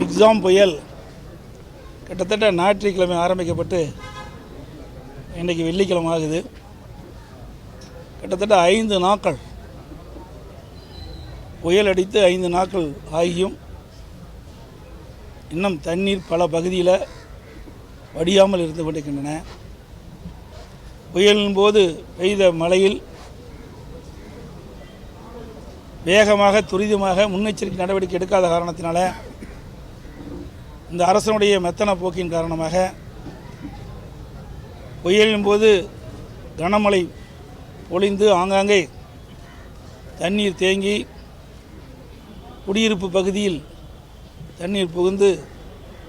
மிக்ஸாம் புயல் கிட்டத்தட்ட ஞாயிற்றுக்கிழமை ஆரம்பிக்கப்பட்டு இன்றைக்கி வெள்ளிக்கிழமை ஆகுது. கிட்டத்தட்ட 5 நாட்கள் புயல் அடித்து 5 நாட்கள் ஆகியும் இன்னும் தண்ணீர் பல பகுதியில் வடியாமல் இருந்து கொண்டிருக்கின்றன. புயலின் போது பெய்த மழையில் வேகமாக துரிதமாக முன்னெச்சரிக்கை நடவடிக்கை எடுக்காத காரணத்தினால இந்த அரசனுடைய மெத்தன போக்கின் காரணமாக புயலின் போது கனமழை பொழிந்து ஆங்காங்கே தண்ணீர் தேங்கி குடியிருப்பு பகுதியில் தண்ணீர் புகுந்து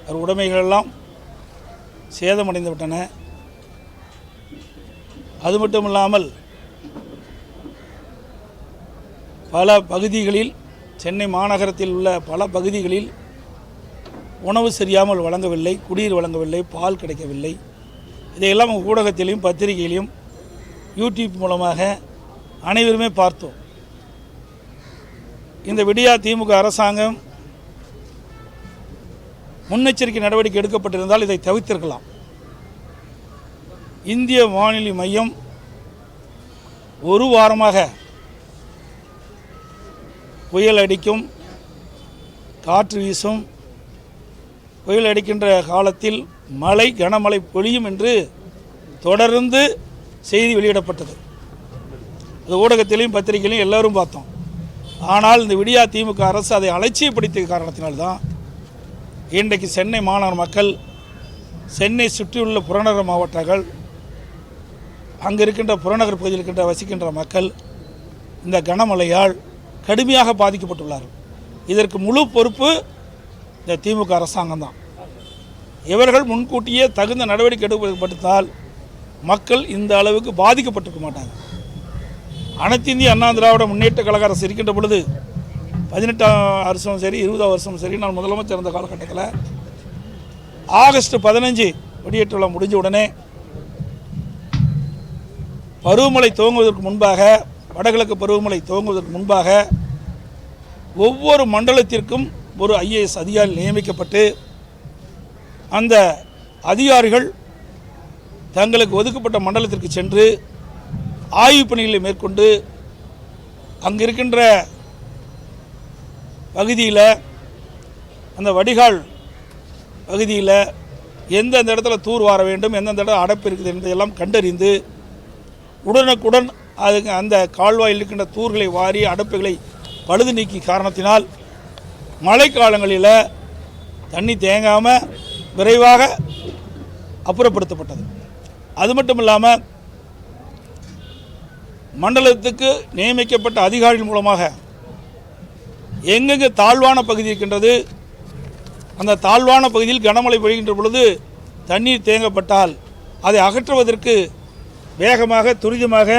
அவர் உடைமைகளெல்லாம் சேதமடைந்து விட்டன. அது மட்டும் இல்லாமல் பல பகுதிகளில் சென்னை மாநகரத்தில் உள்ள பல பகுதிகளில் உணவு சரியாமல் வழங்கவில்லை, குடிநீர் வழங்கவில்லை, பால் கிடைக்கவில்லை. இதையெல்லாம் ஊடகத்திலையும் பத்திரிகையிலையும் யூடியூப் மூலமாக அனைவருமே பார்த்தோம். இந்த விடியா திமுக அரசாங்கம் முன்னெச்சரிக்கை நடவடிக்கை எடுக்கப்பட்டிருந்தால் இதை தவிர்த்திருக்கலாம். இந்திய வானிலை மையம் ஒரு வாரமாக புயல் அடிக்கும், காற்று வீசும், புயல் அடிக்கின்ற காலத்தில் மழை கனமழை பொழியும் என்று தொடர்ந்து செய்தி வெளியிடப்பட்டது. அது ஊடகத்திலையும் பத்திரிகையிலையும் எல்லோரும் பார்த்தோம். ஆனால் இந்த விடியா திமுக அரசு அதை அலட்சியப்படுத்திய காரணத்தினால்தான் இன்றைக்கு சென்னை மாநகர மக்கள், சென்னை சுற்றியுள்ள புறநகர் மாவட்டங்கள், அங்கே இருக்கின்ற புறநகர் பகுதியில் இருக்கின்ற வசிக்கின்ற மக்கள் இந்த கனமழையால் கடுமையாக பாதிக்கப்பட்டுள்ளார்கள். இதற்கு முழு பொறுப்பு இந்த திமுக அரசாங்கம் தான். இவர்கள் முன்கூட்டியே தகுந்த நடவடிக்கை எடுக்கப்பட்டால் மக்கள் இந்த அளவுக்கு பாதிக்கப்பட்டிருக்க மாட்டாங்க. அனைத்து இந்திய அண்ணா திராவிட முன்னேற்ற கழக அரசு இருக்கின்ற பொழுது 18ஆம் வருஷம் சரி 20ஆம் வருஷம் சரி, நான் முதலமைச்சர் இருந்த காலகட்டத்தில் ஆகஸ்ட் 15 வெடியேற்ற விழா முடிஞ்ச உடனே பருவமழை துவங்குவதற்கு முன்பாக, வடகிழக்கு பருவமழை துவங்குவதற்கு முன்பாக ஒவ்வொரு மண்டலத்திற்கும் ஒரு IAS அதிகாரி நியமிக்கப்பட்டு அந்த அதிகாரிகள் தங்களுக்கு ஒதுக்கப்பட்ட மண்டலத்திற்கு சென்று ஆய்வுப் பணிகளை மேற்கொண்டு அங்கே இருக்கின்ற பகுதியில், அந்த வடிகால் பகுதியில் எந்தெந்த இடத்துல தூர் வார வேண்டும், எந்தெந்த இடத்துல அடைப்பு இருக்குது என்பதையெல்லாம் கண்டறிந்து உடனுக்குடன் அதுக்கு அந்த கால்வாயில் இருக்கின்ற தூர்களை வாரி அடைப்புகளை பழுது நீக்கி காரணத்தினால் மழைக்காலங்களில் தண்ணி தேங்காமல் விரைவாக அப்புறப்படுத்தப்பட்டது. அது மட்டும் இல்லாமல் மண்டலத்துக்கு நியமிக்கப்பட்ட அதிகாரிகள் மூலமாக எங்கெங்கே தாழ்வான பகுதி இருக்கின்றது, அந்த தாழ்வான பகுதியில் கனமழை பெய்கின்ற பொழுது தண்ணீர் தேங்கப்பட்டால் அதை அகற்றுவதற்கு வேகமாக துரிதமாக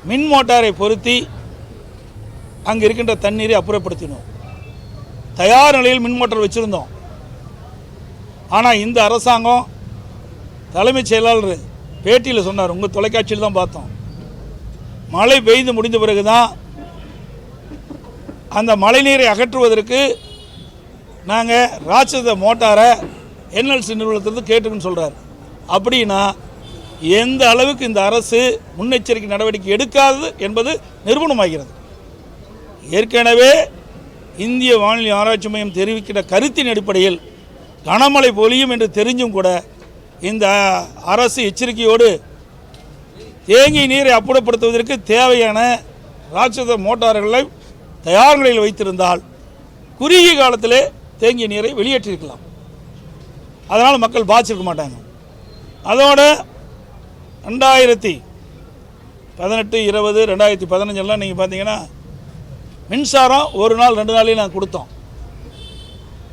மின் மோட்டாரை பொருத்தி அங்கே இருக்கின்ற தண்ணீரை அப்புறப்படுத்தினோம். தயார் நிலையில் மின் மோட்டார் வச்சுருந்தோம். ஆனால் இந்த அரசாங்கம், தலைமைச் செயலாளர் பேட்டியில் சொன்னார், உங்கள் தொலைக்காட்சியில் தான் பார்த்தோம், மழை பெய்து முடிந்த பிறகு தான் அந்த மழைநீரை அகற்றுவதற்கு நாங்கள் ராட்சத மோட்டாரை NLC நிறுவனத்திலிருந்து கேட்டுக்குன்னு சொல்கிறார். அப்படின்னா எந்த அளவுக்கு இந்த அரசு முன்னெச்சரிக்கை நடவடிக்கை எடுக்காது என்பது நிரூபணமாகிறது. ஏற்கனவே இந்திய வானிலை ஆராய்ச்சி மையம் தெரிவிக்கிற கருத்தின் அடிப்படையில் கனமழை பொழியும் என்று தெரிஞ்சும் கூட இந்த அரசு எச்சரிக்கையோடு தேங்கிய நீரை அப்புறப்படுத்துவதற்கு தேவையான ராட்சத மோட்டார்களை தயார் நிலையில் வைத்திருந்தால் குறுகிய காலத்திலே தேங்கிய நீரை வெளியேற்றிருக்கலாம். அதனால் மக்கள் பாதிச்சிருக்க மாட்டாங்க. அதோட 2018, 20, 2015 நீங்கள் பார்த்தீங்கன்னா மின்சாரம் ஒரு நாள் 2 நாளையும் நாங்கள் கொடுத்தோம்,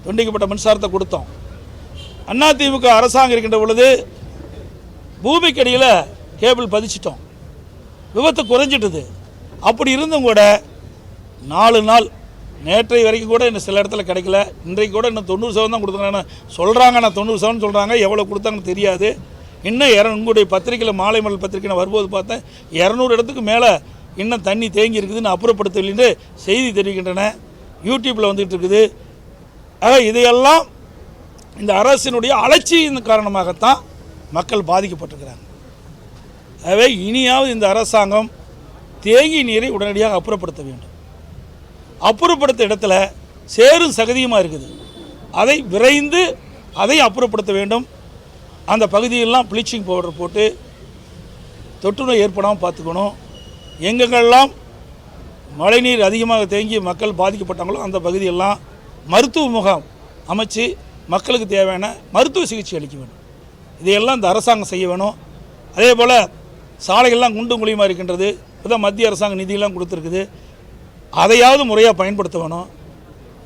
துண்டிக்கப்பட்ட மின்சாரத்தை கொடுத்தோம். அதிமுக அரசாங்கம் இருக்கின்ற பொழுது பூமிக்கடியில் கேபிள் பதிச்சிட்டோம், விபத்து குறைஞ்சிட்டது. அப்படி இருந்தும் கூட 4 நாள், நேற்றைய வரைக்கும் கூட இன்னும் சில இடத்துல கிடைக்கல. இன்றைக்கு கூட இன்னும் 90% தான் கொடுத்தாங்க சொல்கிறாங்க. நான் 90% சொல்கிறாங்க, எவ்வளோ கொடுத்தாங்கன்னு தெரியாது. இன்னும் உங்களுடைய பத்திரிக்கையில், மாலை மலர் பத்திரிக்கை நான் வரும்போது பார்த்தேன் 200 இடத்துக்கு மேலே இன்னும் தண்ணி தேங்கி இருக்குதுன்னு அப்புறப்படுத்தவில்லை என்று செய்தி தெரிவிக்கின்றன. யூடியூப்பில் வந்துகிட்டு இருக்குது. ஆக இதையெல்லாம் இந்த அரசினுடைய அலட்சியின் காரணமாகத்தான் மக்கள் பாதிக்கப்பட்டிருக்கிறாங்க. ஆகவே இனியாவது இந்த அரசாங்கம் தேங்கி நீரை உடனடியாக அப்புறப்படுத்த வேண்டும். அப்புறப்படுத்த இடத்துல சேரும் சகதியுமாக இருக்குது, அதை விரைந்து அதை அப்புறப்படுத்த வேண்டும். அந்த பகுதியெல்லாம் ப்ளீச்சிங் பவுடர் போட்டு தொற்று நோய் ஏற்படாமல் பார்த்துக்கணும். எங்கெங்கெல்லாம் மழைநீர் அதிகமாக தேங்கி மக்கள் பாதிக்கப்பட்டாங்களோ அந்த பகுதியெல்லாம் மருத்துவ முகாம் அமைச்சு மக்களுக்கு தேவையான மருத்துவ சிகிச்சை அளிக்க வேண்டும். இதையெல்லாம் இந்த அரசாங்கம் செய்ய வேணும். அதே போல் சாலைகள்லாம் குண்டும் குழியுமாக இருக்கின்றது. இப்போ மத்திய அரசாங்கம் நிதியெல்லாம் கொடுத்துருக்குது, அதையாவது முறையாக பயன்படுத்த வேணும்.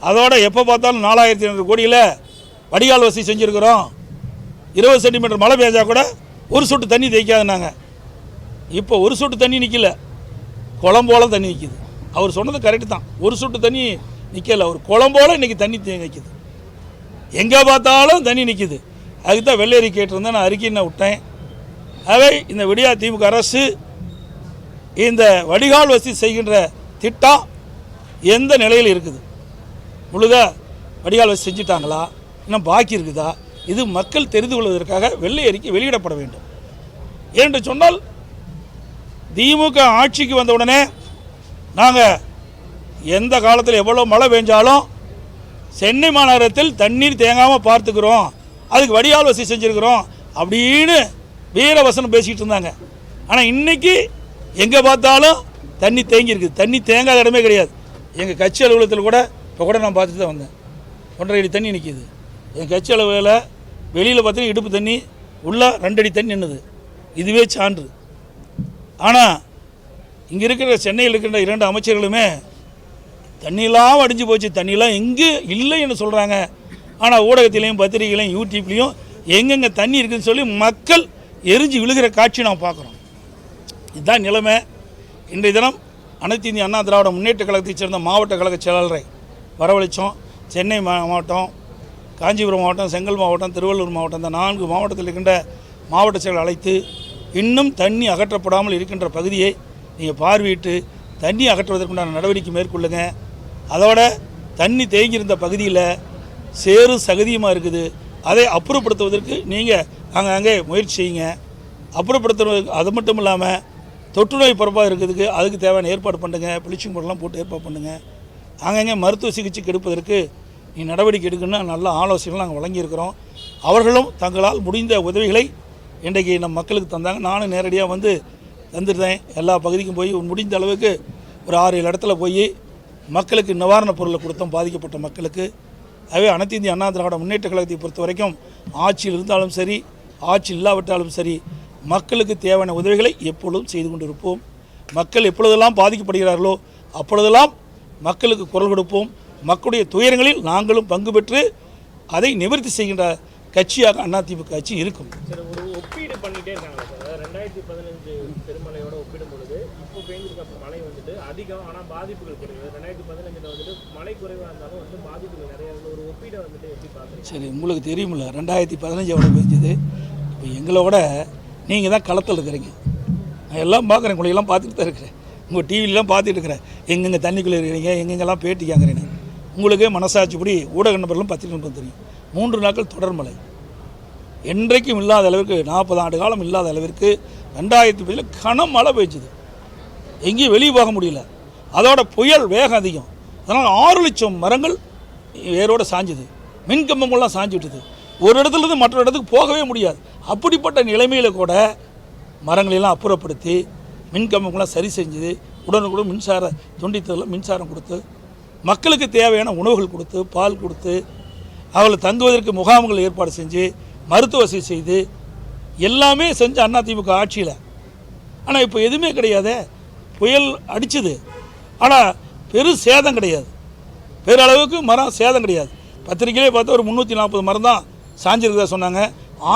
அதோட எப்போ பார்த்தாலும் 4500 கோடியில் வடிகால் வசதி செஞ்சுருக்கிறோம். 20 சென்டிமீட்டர் மழை பெய்ஞ்சா கூட ஒரு சொட்டு தண்ணி தேய்க்காதுனாங்க. இப்போ ஒரு சொட்டு தண்ணி நிற்கல, குளம்போல தண்ணி நிற்கிது. அவர் சொன்னது கரெக்டு தான், ஒரு சொட்டு தண்ணி நிற்கல, ஒரு குளம்போல இன்றைக்கி தண்ணி நிற்கிது. எங்கே பார்த்தாலும் தண்ணி நிற்கிது. அதுக்கு தான் வெள்ளேரி கேட்டிருந்தேன், நான் அறிக்கை விட்டேன். ஆகவே இந்த விடியா திமுக அரசு இந்த வடிகால் வசதி செய்கின்ற திட்டம் எந்த நிலையில் இருக்குது? முழுதாக வடிகால் வசதி செஞ்சுட்டாங்களா, இன்னும் பாக்கி இருக்குதா? இது மக்கள் தெரிந்து கொள்வதற்காக வெள்ளை அறிக்கை வெளியிடப்பட வேண்டும். ஏனென்று சொன்னால் திமுக ஆட்சிக்கு வந்த உடனே நாங்கள் எந்த காலத்தில் எவ்வளோ மழை பெஞ்சாலும் சென்னை மாநகரத்தில் தண்ணீர் தேங்காமல் பார்த்துக்கிறோம், அதுக்கு வடிகால் வசதி செஞ்சுருக்கிறோம் அப்படின்னு வீரவசனம் பேசிக்கிட்டு இருந்தாங்க. ஆனால் இன்றைக்கி எங்கே பார்த்தாலும் தண்ணி தேங்கி இருக்குது. தண்ணி தேங்காத இடமே கிடையாது. எங்கள் கட்சி அலுவலகத்தில் கூட இப்போ கூட நான் பார்த்துட்டு தான் வந்தேன், 1.5 அடி தண்ணி நிற்கிது. எங்கள் கட்சி அலுவலில் வெளியில் பார்த்தீங்கன்னா இடுப்பு தண்ணி, உள்ள 2 அடி தண்ணி நின்றுது. இதுவே சான்று. ஆனால் இங்கே இருக்கிற சென்னையில் இருக்கின்ற 2 அமைச்சர்களுமே தண்ணியெல்லாம் அடிஞ்சு போச்சு, தண்ணியெல்லாம் எங்கே இல்லைன்னு சொல்கிறாங்க. ஆனால் ஊடகத்திலையும் பத்திரிகைகளையும் யூடியூப்லேயும் எங்கெங்கே தண்ணி இருக்குதுன்னு சொல்லி மக்கள் எரிஞ்சு விழுகிற காட்சி நாம் பார்க்குறோம். இதுதான் நிலைமை. இன்றைய தினம் அனைத்து இந்திய அண்ணா திராவிட முன்னேற்ற கழகத்தைச் சேர்ந்த மாவட்ட கழக செயலாளரை வரவழைத்தோம். சென்னை மாவட்டம், காஞ்சிபுரம் மாவட்டம், செங்கல் மாவட்டம், திருவள்ளூர் மாவட்டம், இந்த 4 மாவட்டத்தில் இருக்கின்ற மாவட்ட செயலர் அழைத்து இன்னும் தண்ணி அகற்றப்படாமல் இருக்கின்ற பகுதியை நீங்கள் பார்வையிட்டு தண்ணி அகற்றுவதற்குண்டான நடவடிக்கை மேற்கொள்ளுங்க. அதோட தண்ணி தேங்கியிருந்த பகுதியில் சேரும் சகதியுமாக இருக்குது, அதை அப்புறப்படுத்துவதற்கு நீங்கள் அங்கே முயற்சி செய்யுங்க. அப்புறப்படுத்துவதற்கு அது மட்டும் இல்லாமல் தொற்று நோய் பரப்பாக இருக்கிறதுக்கு அதுக்கு தேவையான ஏற்பாடு பண்ணுங்க. ப்ளீச்சிங் பவுடர்லாம் போட்டு ஏற்பாடு பண்ணுங்கள். அங்கங்கே மருத்துவ சிகிச்சைக்கு எடுப்பதற்கு நீ நடவடிக்கை எடுக்கணும்னு நல்ல ஆலோசனைகள் நாங்கள் வழங்கியிருக்கிறோம். அவர்களும் தங்களால் முடிந்த உதவிகளை இன்றைக்கு நம் மக்களுக்கு தந்தாங்க. நானும் நேரடியாக வந்து தந்துருந்தேன். எல்லா பகுதிக்கும் போய் முடிந்த அளவுக்கு ஒரு 6-7 இடத்துல போய் மக்களுக்கு நிவாரணப் பொருளை கொடுத்தோம், பாதிக்கப்பட்ட மக்களுக்கு. ஆகவே அனைத்து இந்திய அண்ணா திராவிட முன்னேற்ற கழகத்தை பொறுத்த வரைக்கும் ஆட்சியில் இருந்தாலும் சரி, ஆட்சி இல்லாவிட்டாலும் சரி, மக்களுக்கு தேவையான உதவிகளை எப்பொழுதும் செய்து கொண்டிருப்போம். மக்கள் எப்பொழுதெல்லாம் பாதிக்கப்படுகிறார்களோ அப்பொழுதெல்லாம் மக்களுக்கு குரல் கொடுப்போம். மக்களுடைய துயரங்களில் நாங்களும் பங்கு பெற்று அதை நிவர்த்தி செய்கின்ற கட்சியாக அதிமுக கட்சி இருக்கும். ஒரு ஒப்பீடு பண்ணிட்டே இருக்காங்க சார். 2015 பெருமழையோட ஒப்பிடும் பொழுது இப்போ பெய்ஞ்சிருக்க மழை வந்துட்டு அதிகம், ஆனால் பாதிப்புகள் குறைவு. 2015 வந்துட்டு மழை குறைவாக இருந்தாலும் வந்து பாதிப்புகள் நிறைய. ஒரு ஒப்பீடை வந்துட்டு எப்படி பார்க்குறீங்க? சரி, உங்களுக்கு தெரியுமில்ல 2015 எவ்வளோ பெஞ்சது. இப்போ எங்களோட நீங்கள் தான் களத்தில் இருக்கிறீங்க. நான் எல்லாம் பார்க்குறேன், உங்களையெல்லாம் பார்த்துட்டு தான் இருக்கிறேன். உங்கள் டிவிலெலாம் பார்த்துட்டு இருக்கிறேன். எங்கெங்கே தண்ணிக்குள்ளே இருக்கிறீங்க, எங்கெங்கெல்லாம் பேட்டி கேட்குறேன்னு. உங்களுக்கே மனசாட்சிப்படி ஊடக நபர்களும் பத்திரிகை தெரியும். 3 நாட்கள் தொடர் மழை, என்றைக்கும் இல்லாத அளவிற்கு, 40 ஆண்டு காலம் இல்லாத அளவிற்கு 2015 கனமழை பெய்ஞ்சுது. எங்கேயும் வெளியே போக முடியல. அதோட புயல் வேகம் அதிகம். அதனால் 6 லட்சம் மரங்கள் வேரோடு சாஞ்சுது. மின்கம்பங்கள்லாம் சாஞ்சு விட்டுது. ஒரு இடத்துலேருந்து மற்ற இடத்துக்கு போகவே முடியாது. அப்படிப்பட்ட நிலைமையில் கூட மரங்களெல்லாம் அப்புறப்படுத்தி மின்கம்பங்கள்லாம் சரி செஞ்சது. உடனுக்குடன் மின்சார துண்டித்ததில் மின்சாரம் கொடுத்து, மக்களுக்கு தேவையான உணவுகள் கொடுத்து, பால் கொடுத்து, அவர்கள் தங்குவதற்கு முகாம்கள் ஏற்பாடு செஞ்சு, மருத்துவ வசதி செய்து, எல்லாமே செஞ்ச அதிமுக ஆட்சியில். ஆனால் இப்போ எதுவுமே கிடையாது. புயல் அடிச்சுது, ஆனால் பெரும் சேதம் கிடையாது. பேரளவுக்கு மரம் சேதம் கிடையாது. பத்திரிகையிலே பார்த்தா ஒரு 340 மரம் தான் சாஞ்சிருக்கிறதா சொன்னாங்க.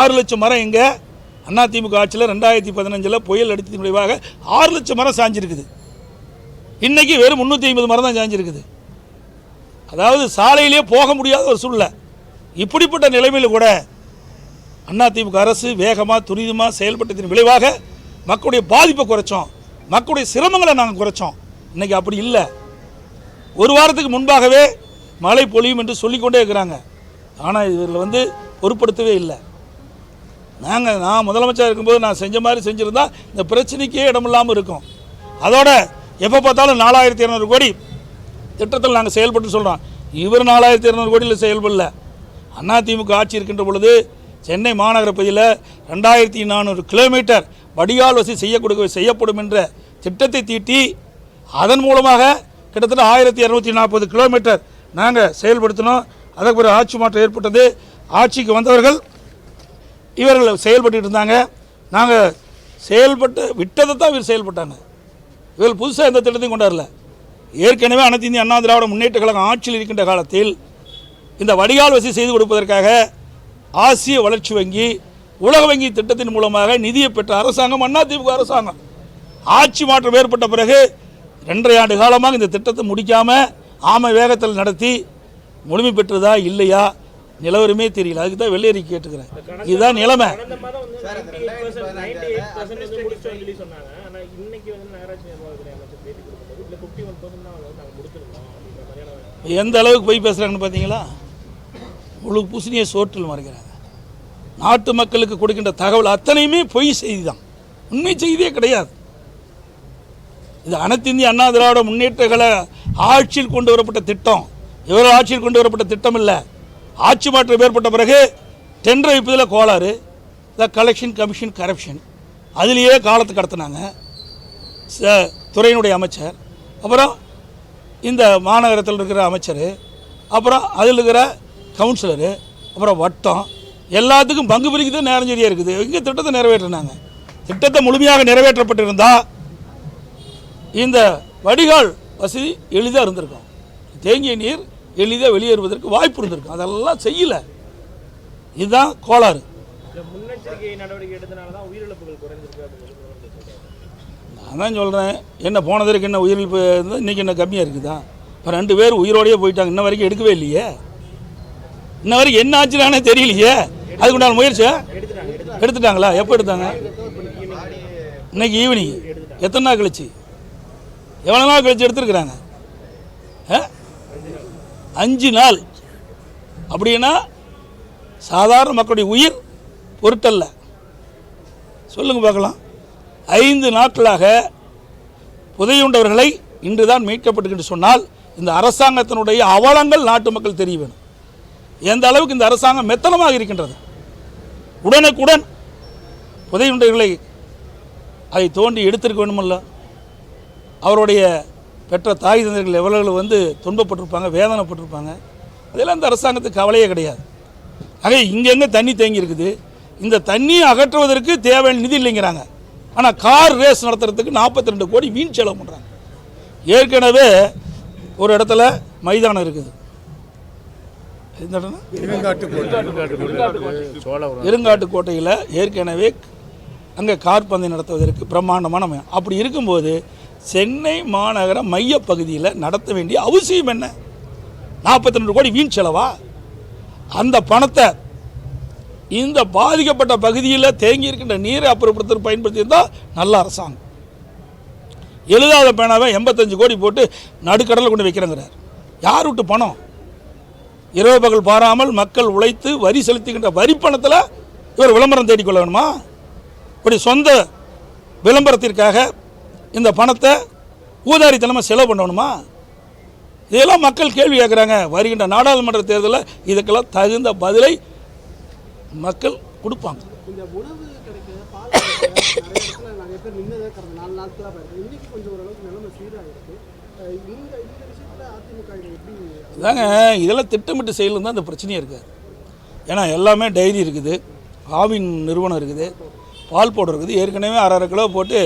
6 லட்சம் மரம் எங்கே அதிமுக ஆட்சியில் 2015 புயல் அடித்ததின் விளைவாக 6 லட்சம் மரம் சாஞ்சிருக்குது. இன்றைக்கி வெறும் 350 மரம் தான் சாஞ்சிருக்குது. அதாவது சாலையிலே போக முடியாத ஒரு சூழ்நிலை. இப்படிப்பட்ட நிலைமையில் கூட அதிமுக அரசு வேகமாக துரிதமாக செயல்பட்டதின் விளைவாக மக்களுடைய பாதிப்பை குறைச்சோம். மக்களுடைய சிரமங்களை நாங்கள் குறைச்சோம். இன்றைக்கி அப்படி இல்லை. ஒரு வாரத்துக்கு முன்பாகவே மழை பொழியும் என்று சொல்லிக்கொண்டே இருக்கிறாங்க. ஆனால் இதில் பொருட்படுத்தவே இல்லை. நான் முதலமைச்சர் இருக்கும்போது நான் செஞ்ச மாதிரி செஞ்சுருந்தா இந்த பிரச்சனைக்கே இடமில்லாமல் இருக்கும். அதோட எப்போ பார்த்தாலும் 4200 கோடி திட்டத்தில் நாங்கள் செயல்பட்டு சொல்கிறோம். இவர் 4200 கோடியில் செயல்படல. அதிமுக ஆட்சி இருக்கின்ற பொழுது சென்னை மாநகர பகுதியில் 2400 கிலோமீட்டர் வடிகால் வசதி செய்யப்படும் என்ற திட்டத்தை தீட்டி அதன் மூலமாக கிட்டத்தட்ட 1240 கிலோமீட்டர் நாங்கள் செயல்படுத்தினோம். அதற்கு பிறகு ஆட்சி மாற்றம் ஏற்பட்டது. ஆட்சிக்கு வந்தவர்கள் இவர்கள் செயல்பட்டு இருந்தாங்க. நாங்கள் செயல்பட்டு விட்டதை தான் இவர் செயல்பட்டாங்க. இவர்கள் புதுசாக எந்த திட்டத்தையும் கொண்டாடல. ஏற்கனவே அனைத்து இந்திய அண்ணா திராவிட முன்னேற்ற கழகம் ஆட்சியில் இருக்கின்ற காலத்தில் இந்த வடிகால் வசதி செய்து கொடுப்பதற்காக ஆசிய வளர்ச்சி வங்கி, உலக வங்கி திட்டத்தின் மூலமாக நிதியை பெற்ற அரசாங்கம் அதிமுக அரசாங்கம். ஆட்சி மாற்றம் ஏற்பட்ட பிறகு 2.5 ஆண்டு காலமாக இந்த திட்டத்தை முடிக்காமல் ஆமை வேகத்தில் நடத்தி முழுமை பெற்றதா இல்லையா நிலவரமே தெரியல. அதுக்கு தான் வெள்ளையறி கேட்டுக்கிறேன். இதுதான் நிலைமை. எந்த அளவுக்கு போய் பேசுகிறாங்கன்னு பார்த்தீங்களா? முழு பூசணியை சோற்றில் மறைக்கிறாங்க. நாட்டு மக்களுக்கு கொடுக்கின்ற தகவல் அத்தனையுமே பொய் செய்தி தான், உண்மை செய்தியே கிடையாது. இது அனைத்து இந்திய அண்ணா திராவிட முன்னேற்ற கழக ஆட்சியில் கொண்டு வரப்பட்ட திட்டம். இவர்கள் ஆட்சியில் கொண்டு வரப்பட்ட திட்டம் இல்லை. ஆட்சி மாற்றம் ஏற்பட்ட பிறகு டெண்டர் வைப்பதில் கோளாறு, கலெக்ஷன் கமிஷன் கரப்ஷன், அதிலேயே காலத்தை கடத்தினாங்க துறையினுடைய அமைச்சர், அப்புறம் இந்த மாநகரத்தில் இருக்கிற அமைச்சர், அப்புறம் அதில் இருக்கிற கவுன்சிலரு, அப்புறம் வட்டம், எல்லாத்துக்கும் பங்கு பிரிக்கிறது நேரம் சரியாக இருக்குது. இங்கே திட்டத்தை நிறைவேற்றினாங்க. திட்டத்தை முழுமையாக நிறைவேற்றப்பட்டிருந்தால் இந்த வடிகால் வசதி எளிதாக இருந்திருக்கும். தேங்கிய நீர் எளிதாக வெளியேறுவதற்கு வாய்ப்பு இருந்திருக்கும். அதெல்லாம் செய்யலை. இதுதான் கோளாறு. முன்னெச்சரிக்கை நடவடிக்கை எடுத்தனால தான் உயிரிழப்புகள் குறைஞ்சிருக்கு. நான் தான் சொல்கிறேன், என்ன போனதற்கு என்ன உயிரிழப்பு இருந்தால் இன்றைக்கி என்ன கம்மியாக இருக்குதா? இப்போ 2 பேர் உயிரோடையே போயிட்டாங்க. இன்ன வரைக்கும் எடுக்கவே இல்லையே. இன்ன வரைக்கும் என்ன ஆச்சுனானே தெரியலையே. அதுக்குண்டான முயற்சியா எடுத்துட்டாங்களா? எப்போ எடுத்தாங்க? இன்னைக்கு ஈவினிங். எத்தனை நாள் கழிச்சு? எவ்வளோ நாள் கழிச்சு எடுத்துருக்குறாங்க? 5 நாள். அப்படின்னா சாதாரண மக்களுடைய உயிர் பொருட்டல்ல. சொல்லுங்க பார்க்கலாம். 5 நாட்களாக புதையுண்டவர்களை இன்று தான் மீட்கப்பட்டு சொன்னால் இந்த அரசாங்கத்தினுடைய அவலங்கள் நாட்டு மக்கள் தெரிய வேணும். எந்த அளவுக்கு இந்த அரசாங்கம் மெத்தனமாக இருக்கின்றது. உடனுக்குடன் புதையுண்டவர்களை அதை தோண்டி எடுத்திருக்க வேணுமல்ல. அவருடைய பெற்ற தாய் தந்தைகள் எவ்வளவு துன்பப்பட்டிருப்பாங்க, வேதனைப்பட்டிருப்பாங்க. அதெல்லாம் இந்த அரசாங்கத்துக்கு கவலையே கிடையாது. ஆக இங்கெங்கே தண்ணி தேங்கி இருக்குது. இந்த தண்ணியை அகற்றுவதற்கு தேவையான நிதி இல்லைங்கிறாங்க. ஆனால் கார் ரேஸ் நடத்துறதுக்கு 42 கோடி வீண் செலவு பண்ணுறாங்க. ஏற்கனவே ஒரு இடத்துல மைதானம் இருக்குது. இருங்காட்டுக்கோட்டையில் ஏற்கனவே அங்கே கார் பந்தயம் நடத்துவதற்கு பிரம்மாண்டமான மையம். அப்படி இருக்கும்போது சென்னை மாநகர மைய பகுதியில் நடத்த வேண்டிய அவசியம் என்ன? 42 கோடி வீண் செலவா? அந்த பணத்தை இந்த பாதிக்கப்பட்ட பகுதியில் தேங்கி இருக்கின்ற நீரை அப்புறப்படுத்த பயன்படுத்தியிருந்தால் நல்ல அரசாங்கம். எழுதாத பேனாவை 85 கோடி போட்டு நடுக்கடலில் கொண்டு வைக்கிறேங்கிறார். யார் விட்டு பணம்? இரவு பகல் பாராமல் மக்கள் உழைத்து வரி செலுத்துகின்ற வரி பணத்தில் இவர் விளம்பரம் தேடிக்கொள்ள வேணுமா? இப்படி சொந்த விளம்பரத்திற்காக இந்த பணத்தை ஊதாரித்தனமாக செலவு பண்ணணுமா? இதெல்லாம் மக்கள் கேள்வி கேட்குறாங்க. வருகின்ற நாடாளுமன்ற தேர்தலில் இதுக்கெல்லாம் தகுந்த பதிலை மக்கள் கொடுப்பாங்க. இந்த உணவு கிடைக்கிற பால் நிறைய பேர் நின்னதே கடந்த 4 நாட்களாக பாருங்க. இன்னைக்கு கொஞ்சம் ஓரளவுக்கு நிலைமை சீராக இருக்குது. இந்த விஷயத்தில் அதிமுக எப்படி இதாங்க? இதெல்லாம் திட்டமிட்டு செய்யலும் தான் இந்த பிரச்சனையே இருக்குது. ஏன்னா எல்லாமே டைரி இருக்குது, ஆவின் நிறுவனம் இருக்குது, பால் பவுடர் இருக்குது. ஏற்கனவே 1/2 கிலோ போட்டு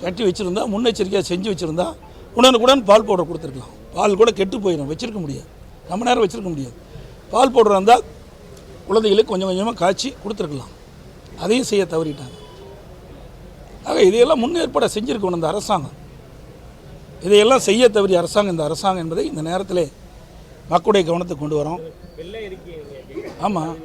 கட்டி வச்சுருந்தா, முன்னெச்சரிக்கையாக செஞ்சு வச்சுருந்தா உடனுக்குடன் பால் பவுடர் கொடுத்துருக்கலாம். பால் கூட கெட்டு போயிடும், வச்சுருக்க முடியாது, ரொம்ப நேரம் வச்சுருக்க முடியாது. பால் பவுடர் இருந்தால் குழந்தைகளுக்கு கொஞ்சம் கொஞ்சமாக காய்ச்சி கொடுத்துருக்கலாம். அதையும் செய்ய தவறிட்டாங்க. ஆக இதையெல்லாம் முன்னேற்பாடை செஞ்சுருக்கணும் இந்த அரசாங்கம். இதையெல்லாம் செய்ய தவறிய அரசாங்கம் இந்த அரசாங்கம் என்பதை இந்த நேரத்தில் மக்களுடைய கவனத்துக்கு கொண்டு வரோம். ஆமாம்,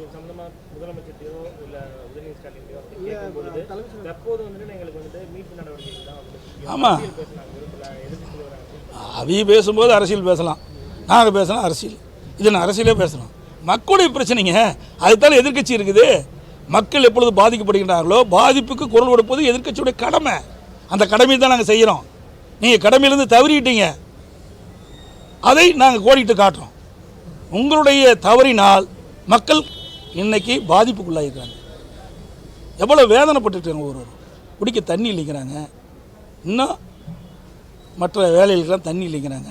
ஆமாம், பேசுனாங்க விரும்பல எதிர்த்து வராங்க. அவி பேசும்போது அரசியல் பேசலாம், நாங்கள் பேசலாம் அரசியல், இது நான் அரசியலே பேசலாம். மக்களுடைய பிரச்சனைங்க, அதுதான் எதிர்க்கட்சி இருக்குது. மக்கள் எப்பொழுது பாதிக்கப்படுகின்றார்களோ பாதிப்புக்கு குரல் கொடுப்பது எதிர்க்கட்சியுடைய கடமை. அந்த கடமையை தான் நாங்கள் செய்கிறோம். நீங்கள் கடமையிலேருந்து தவறிட்டீங்க, அதை நாங்கள் கோடிட்டு காட்டுறோம். உங்களுடைய தவறினால் மக்கள் இன்னைக்கு பாதிப்புக்குள்ளாயிருக்கிறாங்க. எவ்வளோ வேதனைப்பட்டுருக்காங்க. ஒருவர் குடிக்க தண்ணி இல்லைங்கிறாங்க, இன்னும் மற்ற வேலைகளுக்கெல்லாம் தண்ணி இல்லைங்கிறாங்க.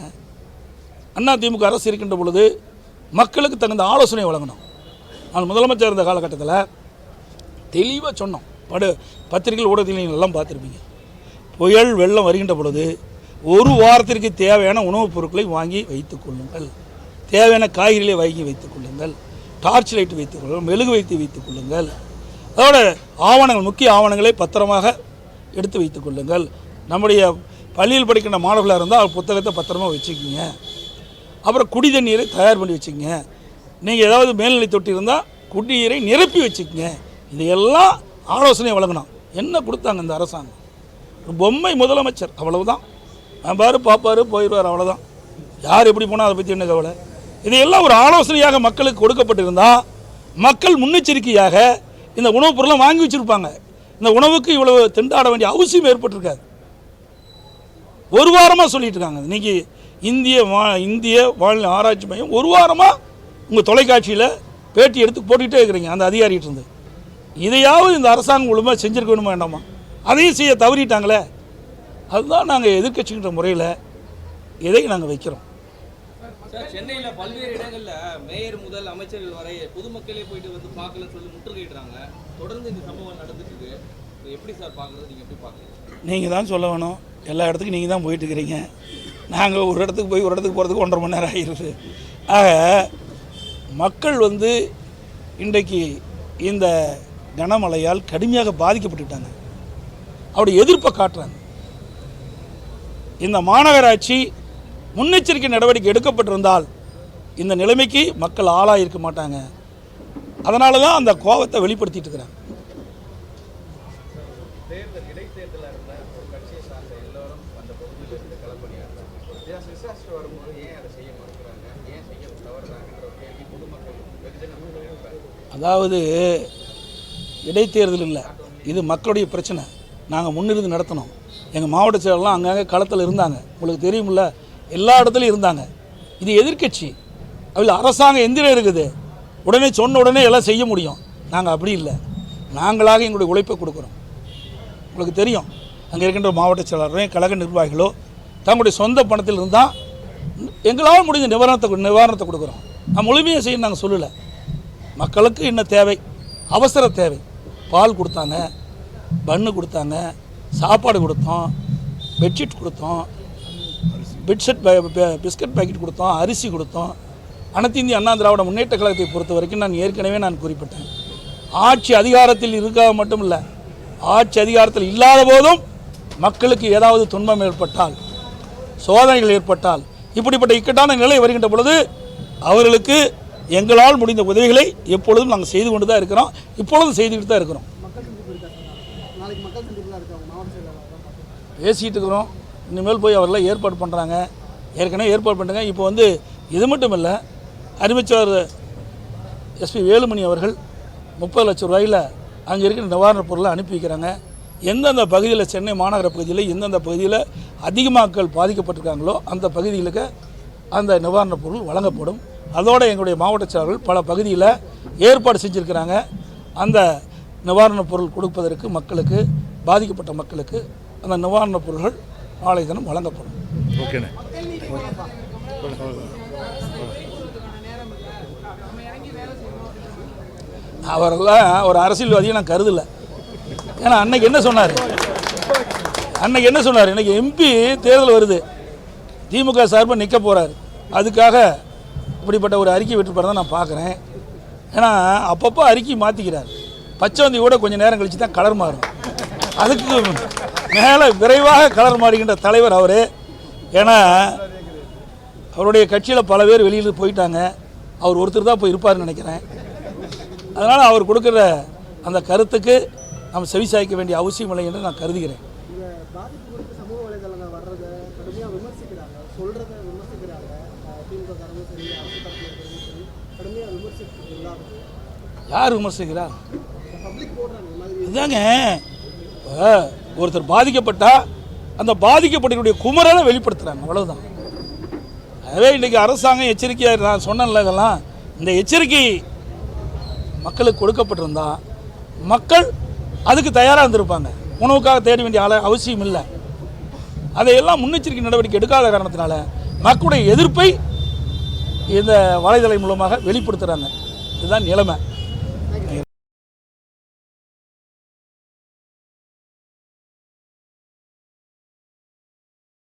அதிமுக அரசு இருக்கின்ற பொழுது மக்களுக்கு தகுந்த ஆலோசனை வழங்கணும். நான் முதலமைச்சர் இருந்த காலகட்டத்தில் தெளிவாக சொன்னோம். பத்திரிகைகள் ஊடகத்தில் நீங்கள் எல்லாம் பார்த்துருப்பீங்க. புயல் வெள்ளம் வருகின்ற பொழுது ஒரு வாரத்திற்கு தேவையான உணவுப் பொருட்களை வாங்கி வைத்துக் கொள்ளுங்கள், தேவையான காய்கறிகளை வாங்கி வைத்துக் கொள்ளுங்கள், டார்ச் லைட் வைத்துக் கொள்ளுங்கள், மெழுகு வைத்து வைத்துக் கொள்ளுங்கள். அதோட ஆவணங்கள், முக்கிய ஆவணங்களை பத்திரமாக எடுத்து வைத்துக் கொள்ளுங்கள். நம்முடைய பள்ளியில் படிக்கின்ற மாணவர்களாக இருந்தால் புத்தகத்தை பத்திரமாக வச்சுக்கிங்க. அப்புறம் குடி தண்ணீரை தயார் பண்ணி வச்சுக்கங்க. நீங்கள் ஏதாவது மேல்நிலை தொட்டி இருந்தால் குடிநீரை நிரப்பி வச்சுக்கங்க. இதையெல்லாம் ஆலோசனை வழங்கணும். என்ன கொடுத்தாங்க இந்த அரசாங்கம்? ஒரு பொம்மை முதலமைச்சர், அவ்வளவுதான். பாரு பார்ப்பாரு போயிடுவார், அவ்வளோதான். யார் எப்படி போனால் அதை பற்றி என்ன கவலை? இதையெல்லாம் ஒரு ஆலோசனையாக மக்களுக்கு கொடுக்கப்பட்டிருந்தால் மக்கள் முன்னெச்சரிக்கையாக இந்த உணவுப் பொருளை வாங்கி வச்சுருப்பாங்க. இந்த உணவுக்கு இவ்வளவு திண்டாட வேண்டிய அவசியம் ஏற்பட்டிருக்காது. ஒரு வாரமாக சொல்லிட்டு இருக்காங்க. இன்றைக்கி இந்திய வானிலை ஆராய்ச்சி மையம் ஒரு வாரமாக உங்கள் தொலைக்காட்சியில் பேட்டி எடுத்து போட்டுக்கிட்டே இருக்கிறீங்க அந்த அதிகாரிகிட்ட இருந்து. இதையாவது இந்த அரசாங்கம் ஒழுங்காக செஞ்சுருக்கணுமா வேண்டாமா? அதையும் செய்ய தவறிட்டாங்களே. அதுதான் நாங்கள் எதிர்க்கட்சிங்கிற முறையில் இதை நாங்கள் வைக்கிறோம். சார், சென்னையில் பல்வேறு இடங்களில் மேயர் முதல் அமைச்சர்கள் வரை பொதுமக்களே போயிட்டு வந்து பார்க்கலன்னு சொல்லி முற்றுகையிடுறாங்க. தொடர்ந்து இந்த சம்பவம் நடந்துட்டு இருக்கு. எப்படி சார் பார்க்குறது? நீங்கள் எப்படி பார்க்குறீங்க? நீங்கள் தான் சொல்ல வேணும். எல்லா இடத்துக்கும் நீங்கள் தான் போயிட்டு இருக்கிறீங்க. நாங்கள் ஒரு இடத்துக்கு போய் ஒரு இடத்துக்கு போகிறதுக்கு 1.5 மணி நேரம் ஆகிடுது. ஆக மக்கள் இன்றைக்கு இந்த கனமழையால் கடுமையாக பாதிக்கப்பட்டுட்டாங்க. அவருடைய எதிர்ப்பை காட்டுறாங்க. இந்த மாநகராட்சி முன்னெச்சரிக்கை நடவடிக்கை எடுக்கப்பட்டிருந்தால் இந்த நிலைமைக்கு மக்கள் ஆளாயிருக்க மாட்டாங்க. அதனால தான் அந்த கோபத்தை வெளிப்படுத்திட்டு இருக்கிறாங்க. இடைத்தேர்தலாக இருந்த ஒரு கட்சியை சார்ந்த எல்லாரும் அந்த பகுதியில் இருந்து களப்பணியாடுறாங்க. விசாரிச்சு வரும்போது ஏன் அதை செய்ய மறுக்கிறாங்க, ஏன் செய்ய தவறுறாங்கன்ற ஒரு கேள்வி பொதுமக்கள் வெகுஜன. அதாவது இடைத்தேர்தல் இல்லை, இது மக்களுடைய பிரச்சனை. நாங்கள் முன்னிருந்து நடத்தணும். எங்கள் மாவட்ட செயலர்லாம் அங்கங்கே களத்தில் இருந்தாங்க, உங்களுக்கு தெரியுமில்ல, எல்லா இடத்துலையும் இருந்தாங்க. இது எதிர்க்கட்சி, அதில் அரசாங்கம் எந்திரம் இருக்குது, உடனே சொன்ன உடனே எல்லாம் செய்ய முடியும். நாங்கள் அப்படி இல்லை, நாங்களாக எங்களுடைய உழைப்பை கொடுக்குறோம். உங்களுக்கு தெரியும், அங்கே இருக்கின்ற மாவட்ட செயலாளரும் கழக நிர்வாகிகளோ தங்களுடைய சொந்த பணத்தில் இருந்தால் எங்களால் முடிஞ்ச நிவாரணத்தை கொடுக்குறோம். நான் முழுமையாக செய்ய நாங்கள் சொல்லலை. மக்களுக்கு என்ன தேவை, அவசர தேவை. பால் கொடுத்தாங்க, பன்னு கொடுத்தாங்க, சாப்பாடு கொடுத்தோம், பெட்ஷீட் கொடுத்தோம், பிஸ்கட் பாக்கெட் கொடுத்தோம், அரிசி கொடுத்தோம். அனைத்து இந்திய அண்ணா திராவிட முன்னேற்ற கழகத்தை பொறுத்த வரைக்கும் நான் ஏற்கனவே குறிப்பிட்டேன். ஆட்சி அதிகாரத்தில் இருக்காக மட்டும் இல்லை, ஆட்சி அதிகாரத்தில் இல்லாத போதும் மக்களுக்கு ஏதாவது துன்பம் ஏற்பட்டால், சோதனைகள் ஏற்பட்டால், இப்படிப்பட்ட இக்கட்டான நிலை வருகின்ற பொழுது அவர்களுக்கு எங்களால் முடிந்த உதவிகளை எப்பொழுதும் நாங்கள் செய்து கொண்டு தான் இருக்கிறோம். இப்பொழுதும் செய்துக்கிட்டு தான் இருக்கிறோம். பேசிகிட்டு இருக்கிறோம். இனிமேல் போய் அவரெல்லாம் ஏற்பாடு பண்ணுறாங்க. ஏற்கனவே ஏற்பாடு பண்ணுறாங்க. இப்போ இது மட்டும் இல்லை, அறிவிச்சவர் எஸ்பி வேலுமணி அவர்கள் 30 லட்சம் ரூபாயில் அங்கே இருக்கிற நிவாரணப் பொருளை அனுப்பி வைக்கிறாங்க. எந்தெந்த பகுதியில், சென்னை மாநகர பகுதியில் எந்தெந்த பகுதியில் அதிக மக்கள் பாதிக்கப்பட்டிருக்காங்களோ அந்த பகுதிகளுக்கு அந்த நிவாரணப் பொருள் வழங்கப்படும். அதோடு எங்களுடைய மாவட்ட செயலர்கள் பல பகுதியில் ஏற்பாடு செஞ்சுருக்கிறாங்க. அந்த நிவாரணப் பொருள் கொடுப்பதற்கு மக்களுக்கு, பாதிக்கப்பட்ட மக்களுக்கு அந்த நிவாரணப் பொருள்கள் நாளை தினம் வழங்கப்படும். ஓகேண்ணே. அவரெல்லாம் ஒரு அரசியல்வாதியை நான் கருதலை. ஏன்னா அன்னைக்கு என்ன சொன்னார், இன்றைக்கி எம்பி தேர்தல் வருது, திமுக சார்பாக நிற்க போகிறார். அதுக்காக இப்படிப்பட்ட ஒரு அறிக்கை விட்டுப்பாரு தான் நான் பார்க்குறேன். ஏன்னா அப்பப்போ அறிக்கை மாற்றிக்கிறார். பச்சைவந்தி கூட கொஞ்சம் நேரம் கழித்து தான் கலர் மாறும். அதுக்கு மேலே விரைவாக கலர் மாறுகின்ற தலைவர் அவர். ஏன்னா அவருடைய கட்சியில் பல பேர் வெளியில் போயிட்டாங்க, அவர் ஒருத்தர் தான் போய் இருப்பார்னு நினைக்கிறேன். அதனால் அவர் கொடுக்குற அந்த கருத்துக்கு நம்ம செவிசாய்க்க வேண்டிய அவசியம் இல்லை என்று நான் கருதுகிறேன். பாதிப்பு குறித்து சமூக அரசு தரப்பில் இருக்கிறது கடுமையாக விமர்சித்து எல்லாரும் யார் விமர்சிக்கிறா? பப்ளிக் போடுறாங்க இந்த மாதிரி இதாங்க இப்போ ஒருத்தர் பாதிக்கப்பட்டா அந்த பாதிக்கப்பட்டவருடைய குமரலை வெளிப்படுத்துகிறாங்க, அவ்வளவுதான். அதே இன்றைக்கி அரசாங்கம் எச்சரிக்கையாக, நான் சொன்னேன்ல இதெல்லாம், இந்த எச்சரிக்கை மக்களுக்கு கொடுக்கப்பட்டிருந்தா மக்கள் அதுக்கு தயாராக இருந்திருப்பாங்க. உணவுக்காக தேட வேண்டிய அவசியம் இல்லை. அதையெல்லாம் முன்னெச்சரிக்கை நடவடிக்கை எடுக்காத காரணத்தினால மக்களுடைய எதிர்ப்பை இந்த வலைதளம் மூலமாக வெளிப்படுத்துகிறாங்க. இதுதான் நிலைமை.